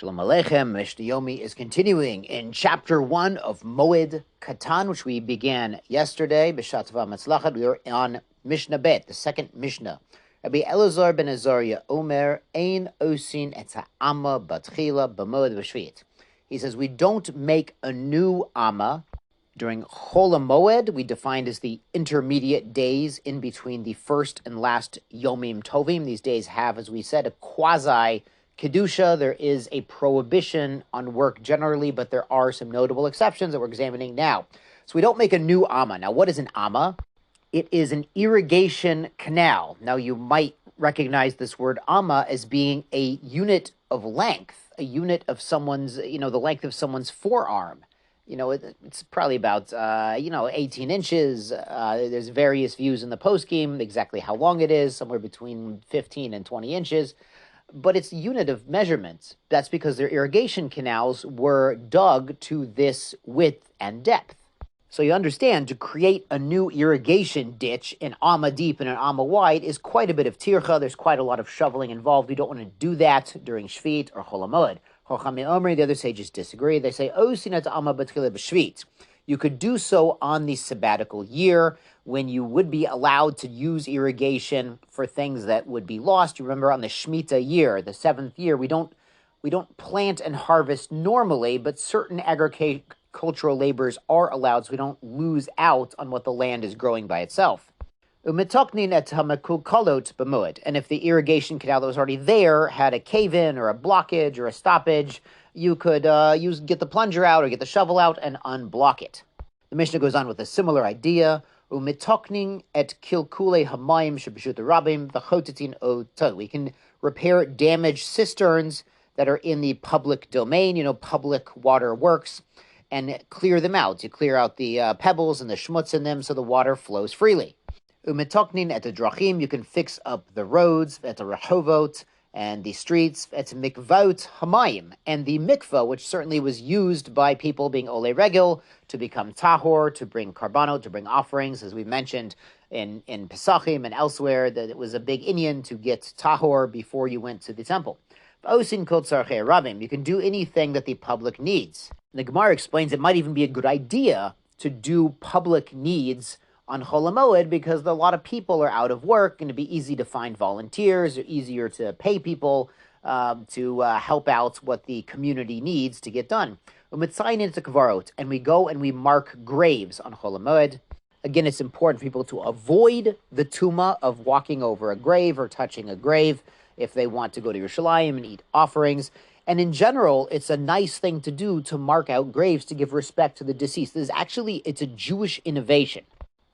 Shalom Aleichem. Mishnah Yomi is continuing in chapter 1 of Moed Katan, which we began yesterday. B'shat tova matzlachat. We are on Mishnah Bet, the second Mishnah. Rabbi Elazar ben Azariah Omer ein osin et ha'ama batchila b'moed v'shvit. He says we don't make a new ama during haMoed. We defined as the intermediate days in between the first and last Yomim Tovim. These days have, as we said, a quasi Kedusha. There is a prohibition on work generally, but there are some notable exceptions that we're examining now. So we don't make a new amma. Now, what is an amma? It is an irrigation canal. Now, you might recognize this word amma as being a unit of length, a unit of someone's, the length of someone's forearm. It's probably about, 18 inches. There's various views in the poskim, exactly how long it is, somewhere between 15 and 20 inches. But it's a unit of measurement. That's because their irrigation canals were dug to this width and depth. So you understand, to create a new irrigation ditch, an amma deep and an amma wide, is quite a bit of tircha. There's quite a lot of shoveling involved. We don't want to do that during Shvit or haMoed. Chachamim Omri, the other sages disagree. They say, Osinat amma b'tchila b'shvit. You could do so on the sabbatical year when you would be allowed to use irrigation for things that would be lost. You remember on the Shemitah year, the seventh year, we don't plant and harvest normally, but certain agricultural labors are allowed so we don't lose out on what the land is growing by itself. And if the irrigation canal that was already there had a cave-in or a blockage or a stoppage, you could get the plunger out or get the shovel out and unblock it. The Mishnah goes on with a similar idea. We can repair damaged cisterns that are in the public domain, public water works, and clear them out. You clear out the pebbles and the schmutz in them so the water flows freely. Umetoknin et drachim, you can fix up the roads, et rehovot, and the streets, et mikvot hamayim, and the mikvah, which certainly was used by people being ole regel to become tahor, to bring karbanot, to bring offerings, as we mentioned in Pesachim and elsewhere, that it was a big inyan to get tahor before you went to the temple. Osin kol tzarchei rabim, you can do anything that the public needs. The Gemara explains it might even be a good idea to do public needs on haMoed because a lot of people are out of work, and it'd be easy to find volunteers, or easier to pay people to help out what the community needs to get done. And we go and we mark graves on haMoed. Again, it's important for people to avoid the tuma of walking over a grave or touching a grave if they want to go to Yerushalayim and eat offerings. And in general, it's a nice thing to do to mark out graves to give respect to the deceased. It's a Jewish innovation.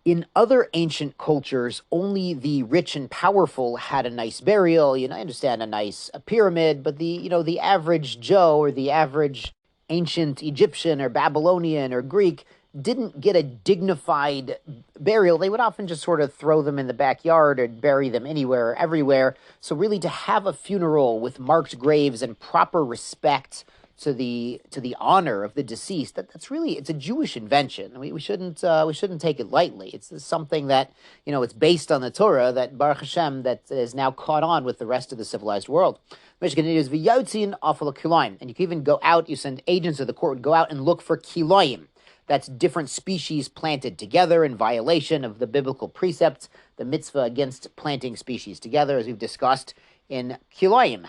In other ancient cultures, only the rich and powerful had a nice burial. I understand a pyramid, but the average Joe or the average ancient Egyptian or Babylonian or Greek didn't get a dignified burial. They would often just sort of throw them in the backyard or bury them anywhere or everywhere. So really to have a funeral with marked graves and proper respect to the honor of the deceased, it's a Jewish invention. We shouldn't take it lightly. It's something that it's based on the Torah that Baruch Hashem that is now caught on with the rest of the civilized world. Mishnah is v'yotzin afal kilayim, and you can even go out. You send agents of the court would go out and look for kilayim. That's different species planted together in violation of the biblical precepts, the mitzvah against planting species together, as we've discussed in kilayim.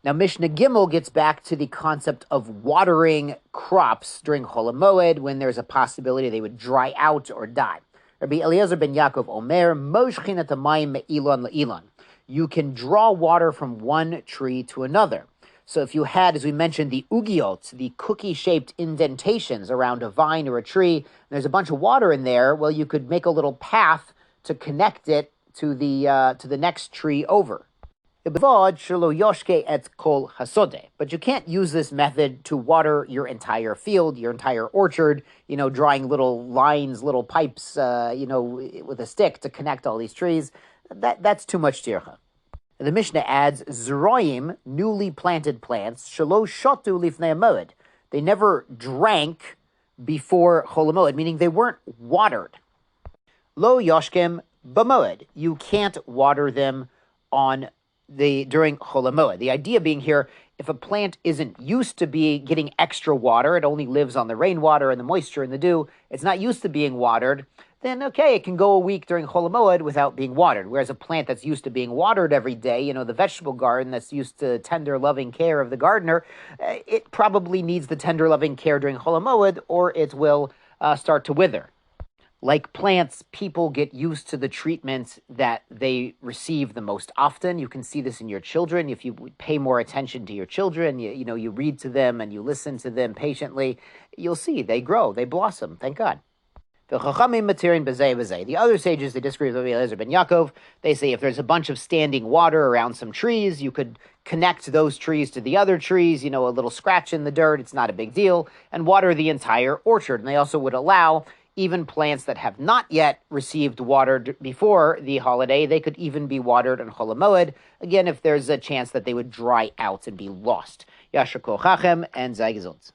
Now, Mishnah Gimel gets back to the concept of watering crops during haMoed when there's a possibility they would dry out or die. Rabbi Eliezer ben Yaakov Omer, Moshchin et hamayim me'ilon le'ilon. You can draw water from one tree to another. So if you had, as we mentioned, the ugiot, the cookie-shaped indentations around a vine or a tree, and there's a bunch of water in there, well, you could make a little path to connect it to the next tree over. But you can't use this method to water your entire field, your entire orchard, drawing little lines, little pipes, with a stick to connect all these trees. That's too much tircha. The Mishnah adds, Zeroim, newly planted plants, shelo shotu lifnei haMoed. They never drank before haMoed, meaning they weren't watered. Lo yoshkem b'moed. You can't water them during haMoed. The idea being here, If a plant isn't used to getting extra water, it only lives on the rainwater and the moisture and the dew, it's not used to being watered, then okay, it can go a week during haMoed without being watered. Whereas a plant that's used to being watered every day, the vegetable garden that's used to tender, loving care of the gardener, it probably needs the tender, loving care during haMoed, or it will start to wither. Like plants, people get used to the treatment that they receive the most often. You can see this in your children. If you pay more attention to your children, you read to them and you listen to them patiently, you'll see they grow, they blossom, thank God. The Chachamim materin b'zeh b'zeh. The other sages, they disagree with Rabbi Eliezer ben Yaakov. They say if there's a bunch of standing water around some trees, you could connect those trees to the other trees, a little scratch in the dirt, it's not a big deal, and water the entire orchard. And they also would allow even plants that have not yet received water before the holiday, they could even be watered on haMoed, again, if there's a chance that they would dry out and be lost. Yashar Kol Chachem and Sei Gesund.